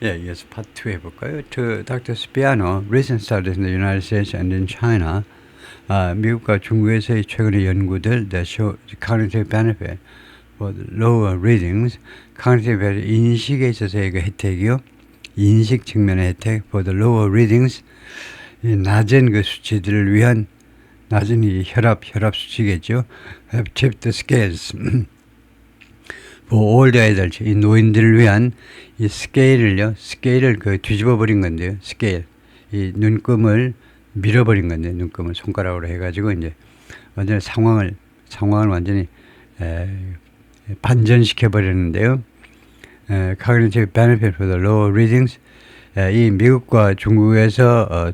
예, 이어서 파트 2 해볼까요? To Dr. Spiano, recent studies in the United States and in China, 미국과 중국에서의 최근의 연구들 that show cognitive benefit for the lower readings, cognitive benefit, 인식에 있어서의 그 혜택이요. 인식 측면의 혜택 for the lower readings, 이 낮은 그 수치들을 위한 낮은 이 혈압 수치겠죠. Have tipped the scales. for older adults, 이 노인들을 위한 이 스케일을 그 뒤집어 버린 건데요. 스케일. 이 눈금을 밀어버린 건데, 눈금을 손가락으로 해가지고 이제 완전히 상황을 완전히 반전시켜 버렸는데요. Cognitive benefit for the lower readings. 이 미국과 중국에서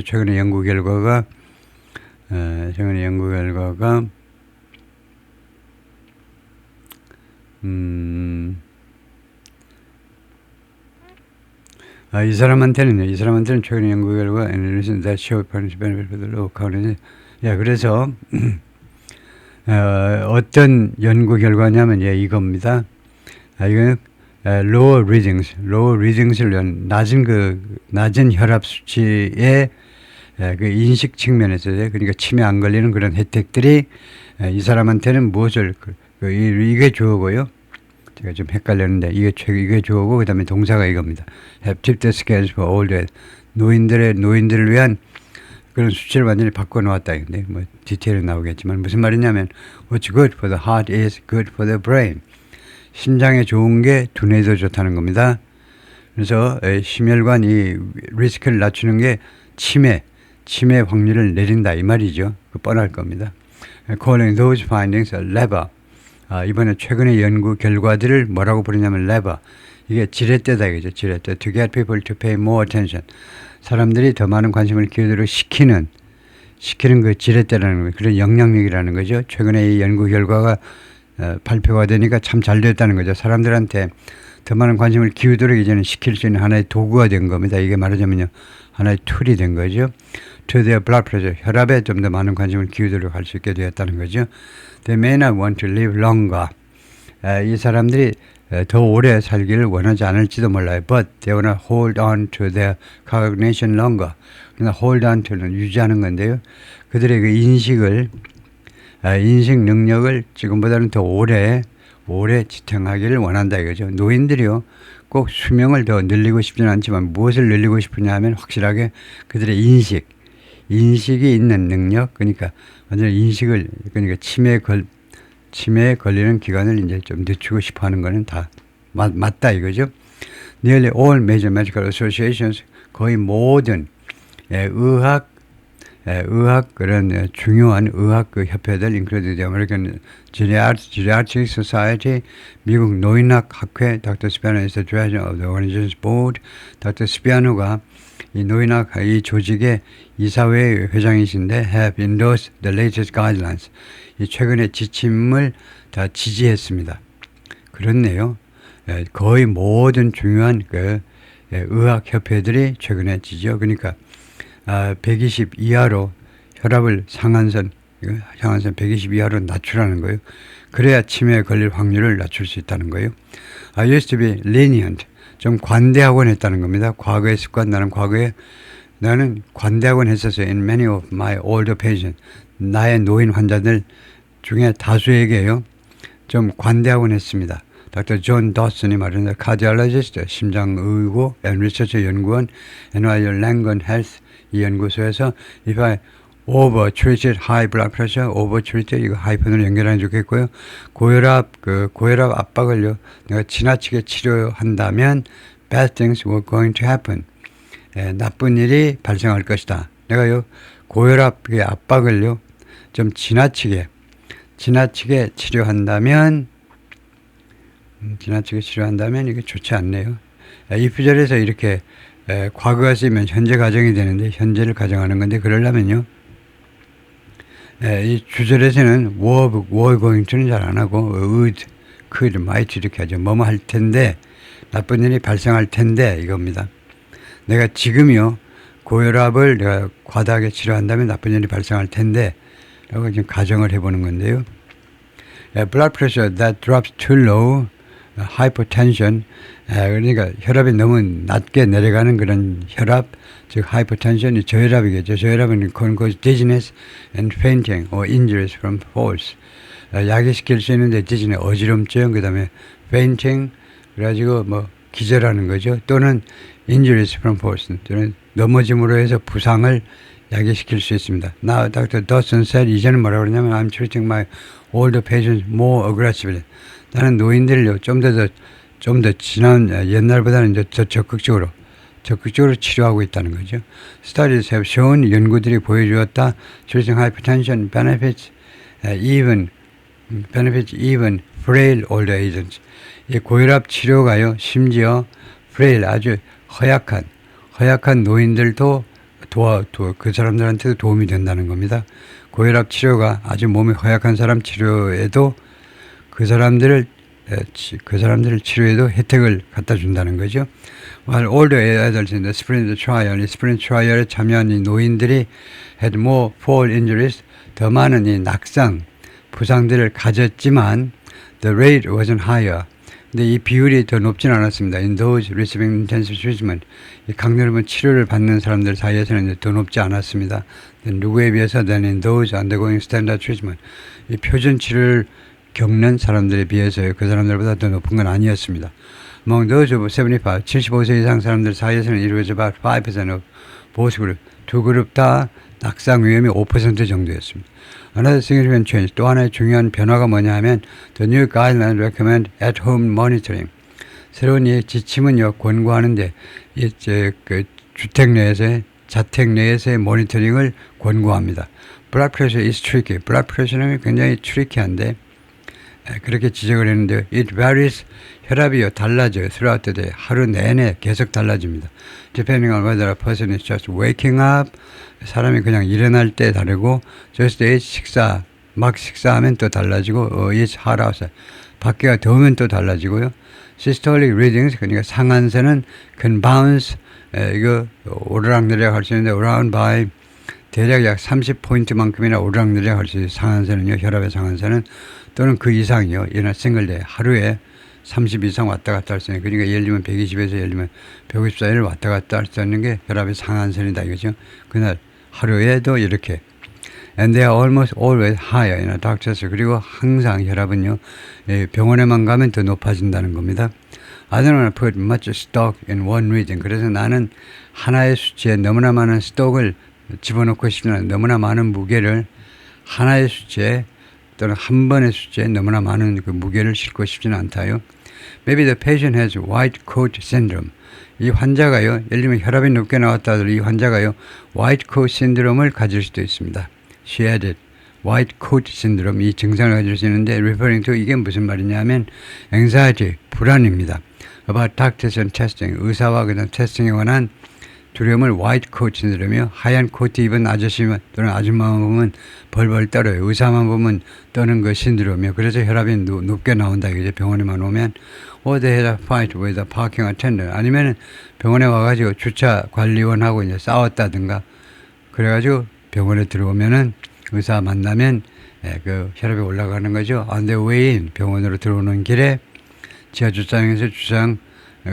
최근의 연구 결과가 이 사람한테는 최근의 연구 결과 analysis that show cognitive benefit for the low cognitive. 그래서 어떤 연구 결과냐면 이겁니다. 이거는 lower readings를 위한 낮은 혈압 수치의 그 인식 측면에서 그러니까 치매 안 걸리는 그런 혜택들이 이 사람한테는 무엇을 이게 주어고요. 제가 좀 헷갈렸는데 이게 주어고 그다음에 동사가 이겁니다. Have tipped the scales for older. 노인들을 위한 그런 수치를 완전히 바꿔놓았다. 근데 뭐 디테일은 나오겠지만 무슨 말이냐면 What's good for the heart is good for the brain. 심장에 좋은 게 두뇌에도 좋다는 겁니다. 그래서 심혈관 이 리스크를 낮추는 게 치매 확률을 내린다 이 말이죠. 뻔할 겁니다. Calling those findings a lever. 이번에 최근의 연구 결과들을 뭐라고 부르냐면 lever. 이게 지렛대다 이거죠. 지렛대. To get people to pay more attention. 사람들이 더 많은 관심을 기울이도록 시키는 그 지렛대라는 거예요. 그런 영향력이라는 거죠. 최근에 이 연구 결과가 발표가 되니까 참 잘 됐다는 거죠. 사람들한테 더 많은 관심을 기울이도록 이제는 시킬 수 있는 하나의 도구가 된 겁니다. 이게 말하자면요. 하나의 툴이 된 거죠. To their blood pressure. 혈압에 좀 더 많은 관심을 기울이도록 할 수 있게 되었다는 거죠. They may not want to live longer. 이 사람들이 더 오래 살기를 원하지 않을지도 몰라요. But they wanna hold on to their cognition longer. 그러나 hold on to는 유지하는 건데요. 그들의 그 인식 능력을 지금보다는 더 오래 지탱하기를 원한다 이거죠. 노인들이요. 꼭 수명을 더 늘리고 싶지는 않지만 무엇을 늘리고 싶으냐 하면 확실하게 그들의 인식이 있는 능력, 그러니까 완전 그러니까 치매에 걸리는 기간을 이제 좀 늦추고 싶어 하는 거는 다 맞다 이거죠. Nearly all major medical associations, 거의 모든 의학 그런 중요한 의학 그 협회들, including the American Geriatric Society, 미국 노인학 학회, Dr. Spiano is the director of the organization's board. Dr. Spiano가 이 노인학 이 조직의 이사회 회장이신데 have endorsed the latest guidelines. 이 최근의 지침을 다 지지했습니다. 그렇네요. 거의 모든 중요한 그 의학 협회들이 최근에 지지요. 그러니까 120 이하로 혈압을 상한선 120 이하로 낮추라는 거예요. 그래야 치매에 걸릴 확률을 낮출 수 있다는 거예요. I used to be lenient. 좀 관대하곤 했다는 겁니다. 과거의 습관, 나는 관대하곤 했었어요. In many of my older patients. 나의 노인 환자들 중에 다수에게요. 좀 관대하곤 했습니다. Dr. John Dawson이 말하는 cardiologist, 심장의고 and research 연구원, NYU Langone Health 이 연구소에서 if I over-treated high blood pressure, over-treated 이거 하이픈으로 연결하면 좋겠고요. 고혈압 압박을요. 내가 지나치게 치료한다면 bad things were going to happen. 나쁜 일이 발생할 것이다. 내가요 고혈압의 압박을요 좀 지나치게 치료한다면 이게 좋지 않네요. 이 구절에서 이렇게 과거가 쓰이면 현재 가정이 되는데 현재를 가정하는 건데 그러려면요. 이 주절에서는 were going to는 잘 안 하고 would, could, might 이렇게 하죠. 뭐뭐 할 텐데 나쁜 일이 발생할 텐데 이겁니다. 내가 지금요 고혈압을 내가 과다하게 치료한다면 나쁜 일이 발생할 텐데 라고 지금 가정을 해보는 건데요. Blood pressure that drops too low hypertension, 그러니까 혈압이 너무 낮게 내려가는 그런 혈압, 즉 hypertension이 저혈압이겠죠. 저혈압은 cause dizziness and fainting or injuries from falls. 야기시킬 수 있는데 dizziness, 어지럼증, 그다음에 fainting, 그래가지고 뭐 기절하는 거죠. 또는 injuries from falls, 또는 넘어짐으로 해서 부상을 야기시킬 수 있습니다. Now, Dr. Dawson said, 이제는 뭐라고 그러냐면 I'm treating my older patients more aggressively. 나는 노인들을 좀 더 지난 옛날보다는 이제 더 적극적으로 치료하고 있다는 거죠. Studies have shown, 연구들이 보여주었다. Treating hypertension benefits even frail older agents. 이 고혈압 치료가요, 심지어 frail, 아주 허약한 노인들도 그 사람들한테도 도움이 된다는 겁니다. 고혈압 치료가 아주 몸이 허약한 사람 치료에도 그 사람들을 치료에도 혜택을 갖다 준다는 거죠. While older adults in the sprint trial, 이 스프린트 트라이얼에 참여한 이 노인들이 had more fall injuries, 더 많은 이 낙상, 부상들을 가졌지만 the rate wasn't higher. 근데 이 비율이 더 높진 않았습니다. In those receiving intensive treatment, 이 강렬한 치료를 받는 사람들 사이에서는 더 높지 않았습니다. 누구에 비해서 than in those undergoing standard treatment, 이 표준 치료를 겪는 사람들에 비해서요. 그 사람들보다 더 높은 건 아니었습니다. Among those of 75, 75세 이상 사람들 사이에서는 it was about 5% of both group. 두 그룹 다 낙상 위험이 5% 정도였습니다. Another significant change, 또 하나의 중요한 변화가 뭐냐 하면 the new guidelines recommend at-home monitoring. 새로운 이 지침은요, 권고하는데 그 자택 내에서의 모니터링을 권고합니다. Blood pressure is tricky. Blood pressure는 굉장히 트리키한데 그렇게 지적을 했는데요. It varies. 혈압이요, 달라져요. throughout the day. 하루 내내 계속 달라집니다. Depending on whether a person is just waking up, 사람이 그냥 일어날 때 다르고, just eat, 막 식사하면 또 달라지고, it's hot outside. 밖에가 더우면 또 달라지고요. Systolic readings, 그러니까 상한선은 can bounce, 이거 오르락내리락 할 수 있는데, around by 대략 약 30포인트만큼이나 오르락내리락 할 수 있어요. 상한선은요, 혈압의 상한선은. 또는 그 이상이요. 이런 싱글데이 하루에 30 이상 왔다 갔다 할 수 있는, 그러니까 예를 들면 120에서 예를 들면 150 사이를 왔다 갔다 할 수 있는 게 혈압의 상한선이다 이거죠. 그날 하루에도 이렇게. And they are almost always higher in a doctor's. 그리고 항상 혈압은요, 병원에만 가면 더 높아진다는 겁니다. I don't want to put much stock in one reading. 그래서 나는 하나의 수치에 너무나 많은 스톡을 집어넣고 싶지 않아요. 너무나 많은 무게를 하나의 수치에 또는 한 번의 수치에 너무나 많은 그 무게를 싣고 싶지는 않다요. Maybe the patient has white coat syndrome. 이 환자가요, 예를 들면 혈압이 높게 나왔다 하더라도 이 환자가요, white coat syndrome을 가질 수도 있습니다. She added, white coat syndrome, 이 증상을 가질 수 있는데, referring to 이게 무슨 말이냐면, anxiety, 불안입니다. About doctors and testing, 의사와 그다음 테스팅에 관한 두려움을 white coat syndrome이며, 하얀 코트 입은 아저씨만 또는 아줌마만 보면 벌벌 떨어요. 의사만 보면 떠는 그 신드롬이요. 그래서 혈압이 높게 나온다 이제 병원에만 오면. Or they had a fight with a parking attendant. 아니면 병원에 와가지고 주차 관리원하고 이제 싸웠다든가. 그래가지고 병원에 들어오면은 의사 만나면 그 혈압이 올라가는 거죠. On the way in, 병원으로 들어오는 길에 지하 주차장에서 주차장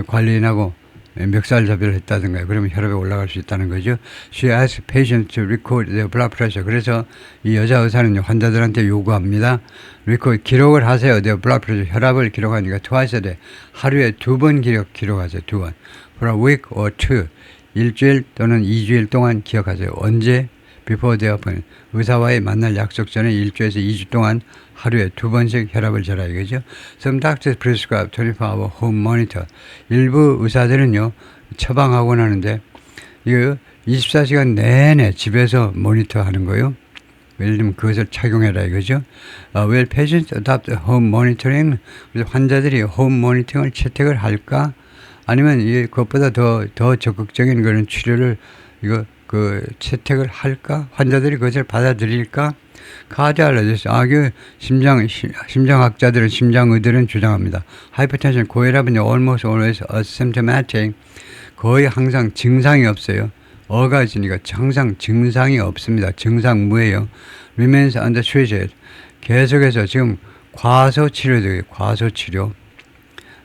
관리인하고 멱살잡이를 했다든가 그러면 혈압이 올라갈 수 있다는 거죠. She asked patients to record their blood pressure. 그래서 이 여자 의사는 환자들한테 요구합니다. record, 기록을 하세요. their blood pressure, 혈압을 기록하니까 twice a day, 하루에 2번 기록하세요. 2번. For a week or two, 일주일 또는 2주일 동안 기억하세요. 언제? Before their appointment. 의사와의 만날 약속 전에 1주에서 2주 동안 하루에 2번씩 혈압을 재라 이거죠. Some doctors prescribe 24-hour home monitor. 일부 의사들은요, 처방하곤 하는데 이거 24시간 내내 집에서 모니터 하는 거요. 예를 들면 그것을 착용해라 이거죠. Will patients adopt home monitoring? 환자들이 home monitoring을 채택을 할까? 아니면 그것보다 더 적극적인 그런 치료를 채택을 할까? 환자들이 그것을 받아들일까? 카디올로지스트, 심장학자들은, 심장의들은 주장합니다. 하이퍼텐션, 고혈압은 almost always asymptomatic. 거의 항상 증상이 없어요. 어가 있으니까 항상 증상이 없습니다. 증상무예요. remains undertreated. 계속해서 지금 과소치료도 과소치료.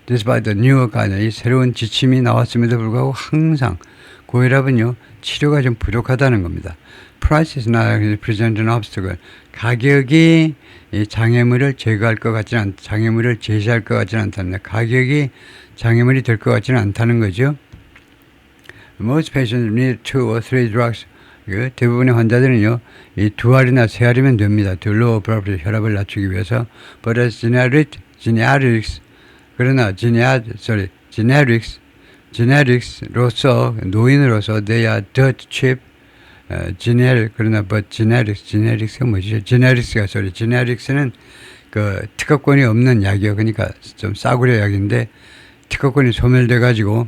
despite the newer guidelines, 새로운 지침이 나왔음에도 불구하고 항상 고혈압은요, 치료가 좀 부족하다는 겁니다. Price is not actually present an obstacle. 가격이 이 장애물을 제거할 것 같지는 않, 장애물을 제시할 것 같지는 않답니다. 가격이 장애물이 될 것 같지는 않다는 거죠. Most patients need 2 or 3 drugs. 대부분의 환자들은요, 이 2알이나 3알이면 됩니다. To lower blood pressure, 혈압을 낮추기 위해서. But as generics, 그러나 generics로서, 노인으로서 they are dirt cheap. 그러나 but generic스가 뭐지? generic스는 그 특허권이 없는 약이요. 그러니까 좀 싸구려 약인데 특허권이 소멸돼가지고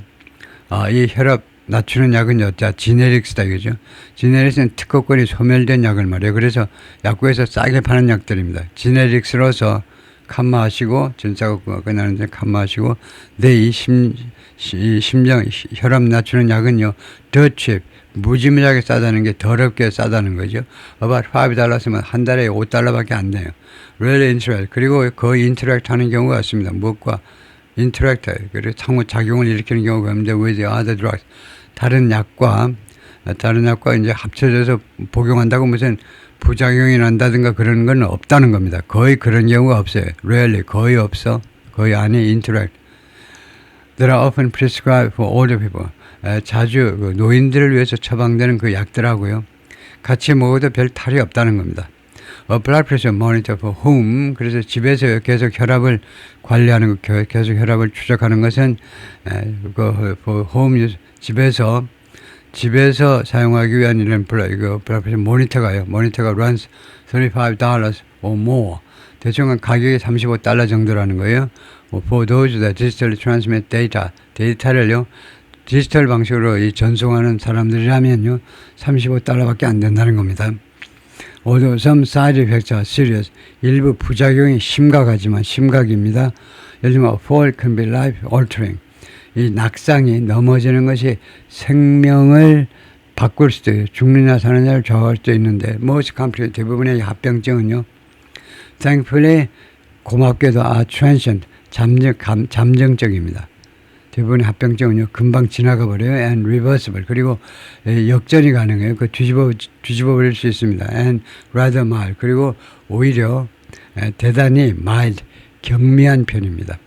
이 혈압 낮추는 약은요, 지네릭스다 이거죠. 지네릭스는 특허권이 소멸된 약을 말이에요. 그래서 약국에서 싸게 파는 약들입니다. 지네릭스로서 칸마하시고 전사가 끝나는데 칸마하시고 이 심장 혈압 낮추는 약은요, 더 칩. 무지무지하게 싸다는 게 더럽게 싸다는 거죠. about $5면 한 달에 $5밖에 안 돼요. Really interact. 그리고 거의 interact 하는 경우가 있습니다. 무엇과 interact. 그리고 상호 작용을 일으키는 경우가 있는데 with other drugs. 다른 약과 이제 합쳐져서 복용한다고 무슨 부작용이 난다든가 그런 건 없다는 겁니다. 거의 그런 경우가 없어요. Rarely. 거의 없어. 거의 안 해. interact. They are often prescribed for older people. 자주 노인들을 위해서 처방되는 그 약들하고요. 같이 먹어도 별 탈이 없다는 겁니다. A blood pressure monitor for home. 그래서 집에서 계속 혈압을 관리하는 거, 계속 혈압을 추적하는 것은 for home use, 집에서 사용하기 위한 이런 blood pressure 모니터가요. 모니터가 runs $35 or more. 대충 가격이 $35 정도라는 거예요. For those that digitally transmit data. 데이터를요, 디지털 방식으로 전송하는 사람들이라면요, $35밖에 안 된다는 겁니다. Although some side effects are serious. 일부 부작용이 심각입니다. 예를 들면 fall can be life altering. 이 낙상이 넘어지는 것이 생명을 바꿀 수도 있어요. 죽느냐 사느냐를 좌우할 수도 있는데 most complicated 대부분의 합병증은요, thankfully 고맙게도 transient 잠정적입니다. 대부분의 합병증은요, 금방 지나가 버려요. and reversible. 그리고 역전이 가능해요. 그 뒤집어 버릴 수 있습니다. and rather mild. 그리고 오히려 대단히 mild, 경미한 편입니다.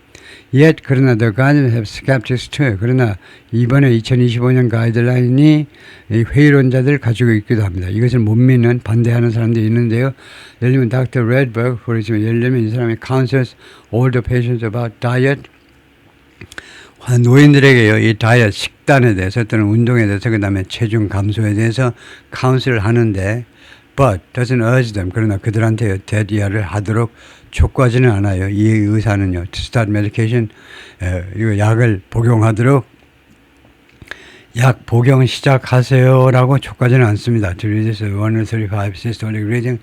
Yet, 그러나 the guidelines have skeptics too. 그러나 이번에 2025년 가이드라인이 회의론자들을 가지고 있기도 합니다. 이것을 못 믿는, 반대하는 사람들이 있는데요. 예를 들면 Dr. Redberg, 예를 들면 이 사람이 counsels older patients about diet. 노인들에게요, 이 다이어트, 식단에 대해서 또는 운동에 대해서 그 다음에 체중 감소에 대해서 카운슬을 하는데 but doesn't urge them. 그러나 그들한테 대디아를 하도록 촉구하지는 않아요. 이 의사는요, to start medication, 이거 약을 복용하도록 약 복용 시작하세요라고 촉구하지는 않습니다. To read this 135 systolic reading,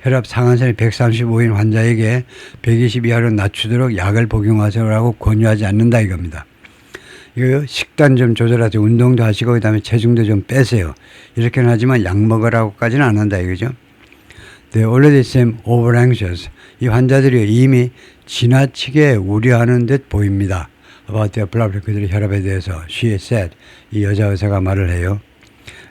혈압 상한선이 135인 환자에게 120 이하로 낮추도록 약을 복용하세요라고 권유하지 않는다 이겁니다. 이거 식단 좀 조절하세요. 운동도 하시고 그다음에 체중도 좀 빼세요. 이렇게는 하지만 약 먹으라고까지는 안 한다 이거죠. They already seem over anxious. 이 환자들이 이미 지나치게 우려하는 듯 보입니다. About their blood pressure, 그들의 혈압에 대해서. She said. 이 여자 의사가 말을 해요.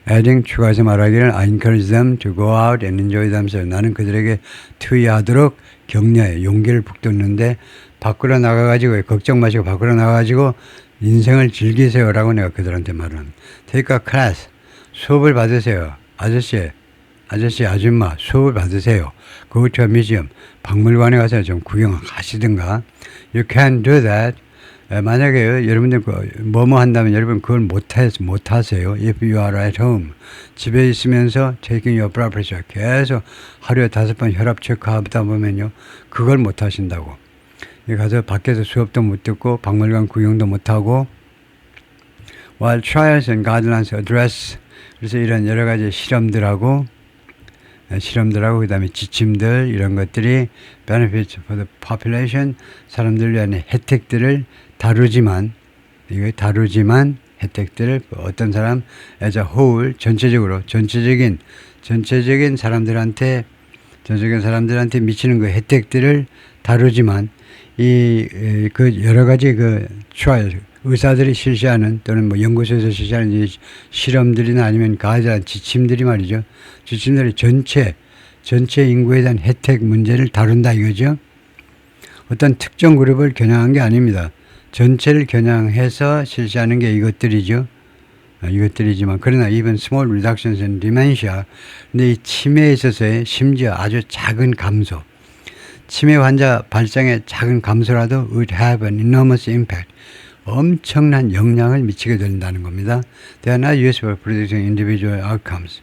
Adding, 추가해서 말하기를 I encourage them to go out and enjoy themselves. 나는 그들에게 투여하도록 격려해. 용기를 북돋는데 밖으로 나가가지고 걱정 마시고 밖으로 나가가지고 인생을 즐기세요라고 내가 그들한테 말을 합니다. Take a class. 수업을 받으세요. 아줌마 수업을 받으세요. Go to a museum. 박물관에 가서 좀 구경하시든가. You can do that. 만약에 여러분들 뭐뭐 한다면 여러분 그걸 못하세요. If you are at home. 집에 있으면서 taking your blood pressure. 계속 하루에 5번 혈압 체크하다 보면요, 그걸 못하신다고. 가서 밖에서 수업도 못 듣고 박물관 구경도 못하고 while trials and guidelines address. 그래서 이런 여러 가지 실험들하고 그 다음에 지침들 이런 것들이 benefits for the population, 사람들 위한 혜택들을 다루지만 혜택들을 어떤 사람 as a whole 전체적인 사람들한테 미치는 그 혜택들을 다루지만 그 여러 가지 그 트라이얼 의사들이 실시하는 또는 뭐 연구소에서 실시하는 이 실험들이나 아니면 가해자한 지침들이 말이죠. 지침들이 전체 인구에 대한 혜택 문제를 다룬다 이거죠. 어떤 특정 그룹을 겨냥한 게 아닙니다. 전체를 겨냥해서 실시하는 게 이것들이죠. 이것들이지만 그러나 even small reductions in dementia, 근데 이 치매에 있어서의 심지어 아주 작은 감소, 치매 환자 발생의 작은 감소라도 would have an enormous impact, 엄청난 영향을 미치게 된다는 겁니다. They are not used for predicting individual outcomes.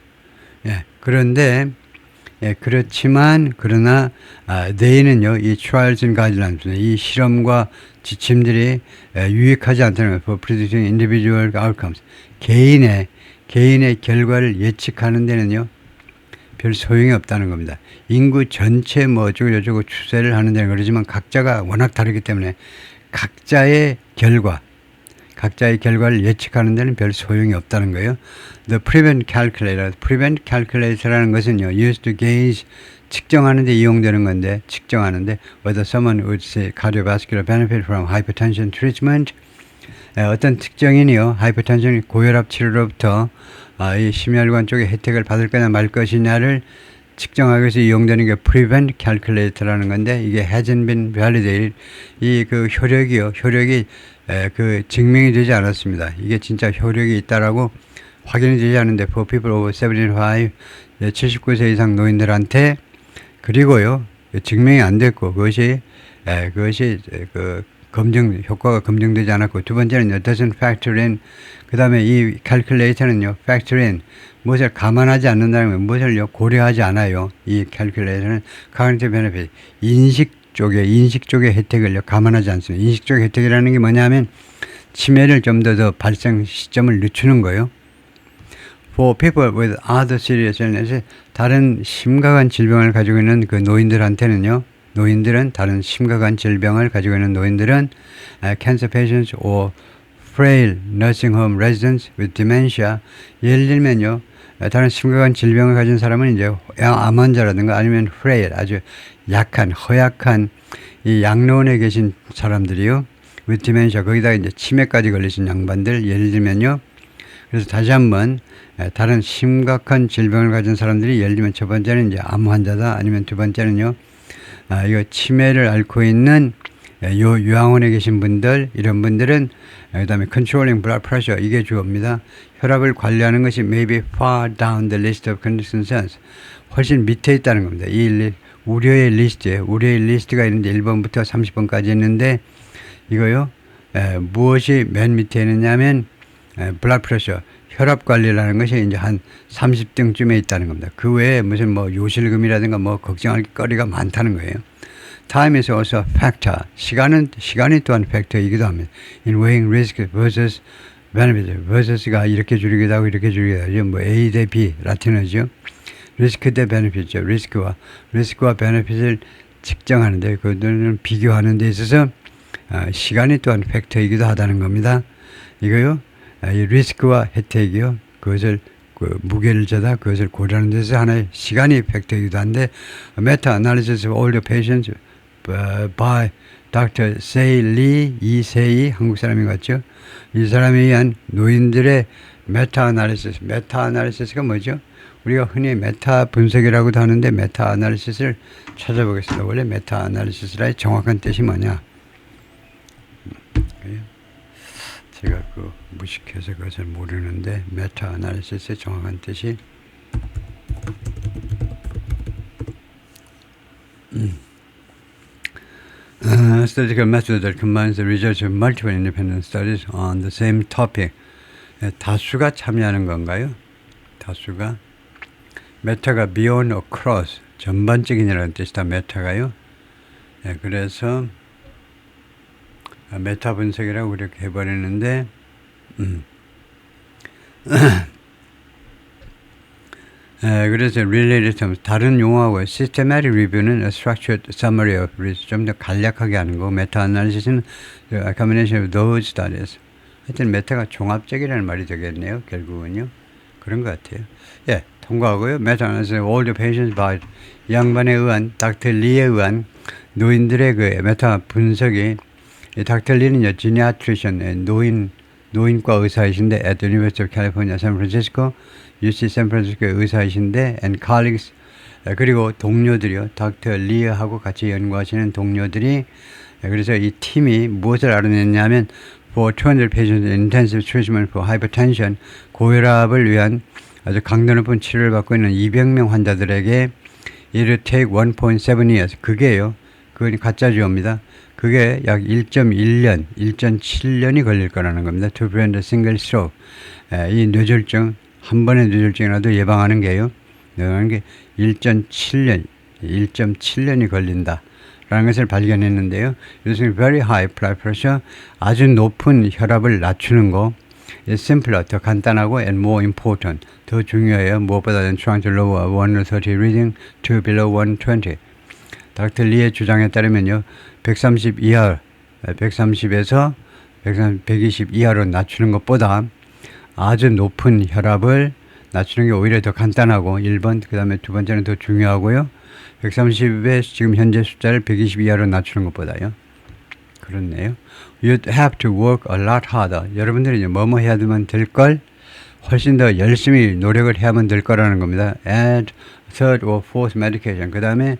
예, 그런데 그렇지만 그러나 they는요, 이 trials and guidelines, 이 실험과 지침들이 유익하지 않다는 거예요. For predicting individual outcomes, 개인의 결과를 예측하는 데는요 별 소용이 없다는 겁니다. 인구 전체 뭐 어쩌고 추세를 하는 데는 그러지만 각자가 워낙 다르기 때문에 각자의 결과를 예측하는 데는 별 소용이 없다는 거예요. The prevent calculator라는 것은요, used to gauge, 측정하는 데 이용되는 건데, 측정하는데 whether someone would see cardiovascular benefit from hypertension treatment, 어떤 특정인이요, 하이퍼텐션 고혈압 치료로부터 이 심혈관 쪽의 혜택을 받을 거냐 말 것이냐를 측정하기 위해서 이용되는 게 prevent calculator라는 건데, 이게 hasn't been validated. 이 그 효력이 그 증명이 되지 않았습니다. 이게 진짜 효력이 있다라고 확인이 되지 않는데 for people over 75, 79세 이상 노인들한테, 그리고요 증명이 안 됐고 그것이 그 효과가 검증되지 않았고, 두 번째는요, doesn't factor in, 그 다음에 이 calculator는요, factor in, 무엇을 감안하지 않는다는 건 무엇을요, 고려하지 않아요. 이 calculator는 cognitive benefit, 인식 쪽의 혜택을요, 감안하지 않습니다. 인식 쪽의 혜택이라는 게 뭐냐면, 치매를 좀 더 발생 시점을 늦추는 거예요. For people with other serious illnesses, 다른 심각한 질병을 가지고 있는 그 노인들한테는요, 다른 심각한 질병을 가지고 있는 노인들은 cancer patients or frail nursing home residents with dementia, 예를 들면요, 다른 심각한 질병을 가진 사람은 이제 암 환자라든가 아니면 frail, 아주 허약한 이 양로원에 계신 사람들이요, with dementia, 거기다가 이제 치매까지 걸리신 양반들, 예를 들면요. 그래서 다시 한번 다른 심각한 질병을 가진 사람들이, 예를 들면 첫 번째는 이제 암 환자다, 아니면 두 번째는요, 이거 치매를 앓고 있는 요양원에 계신 분들, 이런 분들은, 그 다음에 controlling blood pressure, 이게 주어입니다. 혈압을 관리하는 것이 maybe far down the list of concerns, 훨씬 밑에 있다는 겁니다. 이 우려의 리스트가 있는데 1번부터 30번까지 있는데, 이거요, 무엇이 맨 밑에 있느냐면 blood pressure, 혈압 관리라는 것이 이제 한 30등쯤에 있다는 겁니다. 그 외에 무슨 뭐 요실금이라든가 뭐 걱정할 거리가 많다는 거예요. Time is also a factor. 시간이 또한 팩터이기도 합니다. In weighing risk versus benefit. versus가 이렇게 줄이기도 하고 이렇게 줄이기도 하죠. 뭐 A 대 B, 라틴어죠. 리스크 대 베네핏이죠. 리스크와 베네핏을 측정하는데, 그들은 비교하는 데 있어서 시간이 또한 팩터이기도 하다는 겁니다. 이거요, 이 리스크와 혜택이요, 그것을 무게를 재다 그것을 고려하는 데서 하나의 시간이 팩터이기도 한데, Meta Analysis of Older Patients by Dr. Sei Lee, 이세이, 한국 사람인 것 같죠? 이 사람에 의한 노인들의 메타 아나리시스가 뭐죠? 우리가 흔히 메타 분석이라고도 하는데, 메타 아나리시스를 찾아보겠습니다. 원래 메타 아나리시스라의 정확한 뜻이 뭐냐? 제가 무식해서 그것을 모르는데, 메타 아나리시스의 정확한 뜻이 statistical method that combines the results of multiple independent studies on the same topic. 다수가 참여하는 건가요? 다수가. 메타가 beyond or cross, 전반적인이라는 뜻이다. 메타가요. 그래서 메타 분석이라고 그렇게 해버리는데, 그래서 related terms, 다른 용어하고 systematic review는 a structured summary of risk, 좀 더 간략하게 하는 거. 메타 아나리시스는 a combination of those studies. 하여튼 메타가 종합적이라는 말이 되겠네요. 결국은요. 그런 것 같아요. 예, 통과하고요. 메타나리시스 all the patients by 이 양반에 의한 닥터 리에 의한 노인들의 그 메타 분석이 닥터 리는요 지니아트리션 노인과 의사이신데 at the University of California, San Francisco, UC 샌프란시스코 의사이신데 and colleagues 그리고 동료들이요 닥터 리하고 같이 연구하시는 동료들이 그래서 이 팀이 무엇을 알아냈냐면 for 200 patients in intensive treatment for hypertension 고혈압을 위한 아주 강도 높은 치료를 받고 있는 200명 환자들에게 it will take 1.7 years 그게요 그건 가짜주어입니다. 그게 약 1.1년, 1.7년이 걸릴 거라는 겁니다. To prevent a single stroke. 이 뇌졸중, 한 번의 뇌졸중이라도 예방하는 게요. 예방하는 게 1.7년이 걸린다. 라는 것을 발견했는데요. Using very high blood pressure, 아주 높은 혈압을 낮추는 거, is simpler, 더 간단하고 and more important, 더 중요해요. 무엇보다는 trying to lower 130 reading to below 120. 닥터 리의 주장에 따르면요. 130 이하, 130에서 120 이하로 낮추는 것보다 아주 높은 혈압을 낮추는 게 오히려 더 간단하고 1번, 그 다음에 두 번째는 더 중요하고요. 130의 지금 현재 숫자를 120 이하로 낮추는 것보다요. 그렇네요. You'd have to work a lot harder. 여러분들이 이제 뭐뭐 해야 되면 될 걸 훨씬 더 열심히 노력을 해야만 될 거라는 겁니다. Add third or fourth medication. 그 다음에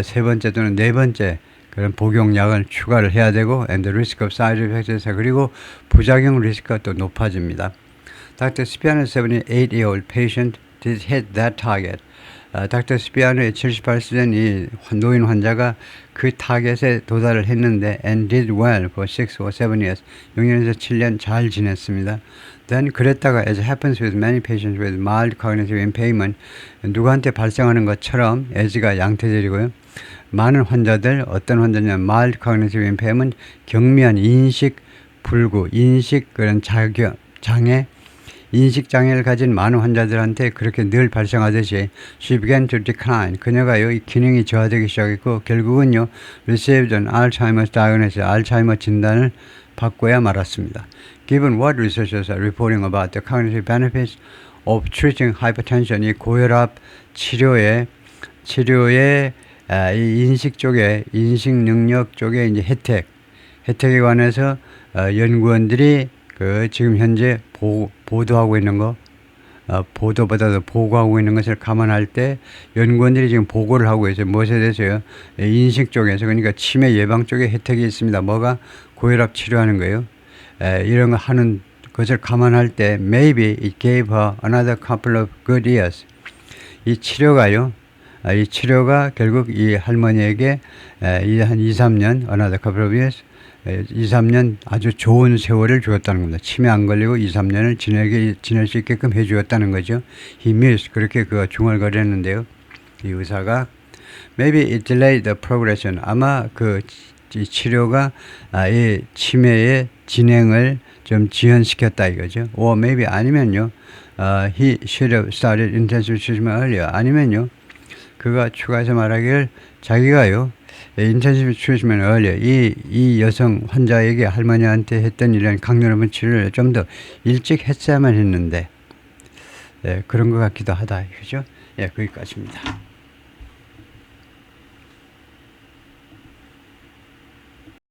세 번째 또는 네 번째 그런 복용약을 추가를 해야 되고 and the risk of side effects 그리고 부작용 리스크가 또 높아집니다. Dr. Spiano's 78-year-old patient did hit that target. 닥터 스피아노의 78세 된 이 노인 환자가 그 타겟에 도달을 했는데 and did well for 6 or 7 years. 6년에서 7년 잘 지냈습니다. Then 그랬다가 as happens with many patients with mild cognitive impairment 누구한테 발생하는 것처럼 as가 양태절이고요. 많은 환자들 어떤 환자냐면 mild cognitive impairment 경미한 인식 불구 인식 그런 장애 인식 장애를 가진 많은 환자들한테 그렇게 늘 발생하듯이 she began to decline. 그녀가요 이 기능이 저하되기 시작했고 결국은요 received an Alzheimer's diagnosis. 알츠하이머 진단을 받고야 말았습니다. Given what researchers are reporting about the cognitive benefits of treating hypertension, 이 고혈압 치료의 이 인식 쪽에 인식 능력 쪽에 이제 혜택에 관해서 연구원들이 그 지금 현재 보도하고 있는 거 보도보다도 보고하고 있는 것을 감안할 때 연구원들이 지금 보고를 하고 있어요. 무엇에 대해서요? 인식 쪽에서 그러니까 치매 예방 쪽에 혜택이 있습니다. 뭐가 고혈압 치료하는 거예요. 이런 거 하는 것을 감안할 때 maybe it gave her another couple of good years. 이 치료가 결국 이 할머니에게 한 2, 3년 another couple of years 2, 3년 아주 좋은 세월을 주었다는 겁니다. 치매 안 걸리고 2, 3년을 지낼 수 있게끔 해주었다는 거죠. He mused. 그렇게 그가 중얼거렸는데요. 이 의사가 maybe it delayed the progression. 아마 이 치료가 이 치매의 진행을 좀 지연시켰다 이거죠. Or maybe 아니면요. He should have started intensive treatment earlier. 아니면요. 그가 추가해서 말하기를 자기가요. 인텐시브 트리트먼트 earlier 이 여성 환자에게 할머니한테 했던 이런 강도 높은 치료를 좀 더 일찍 했어야만 했는데 그런 것 같기도 하다. 그죠? 예, 거기까지입니다.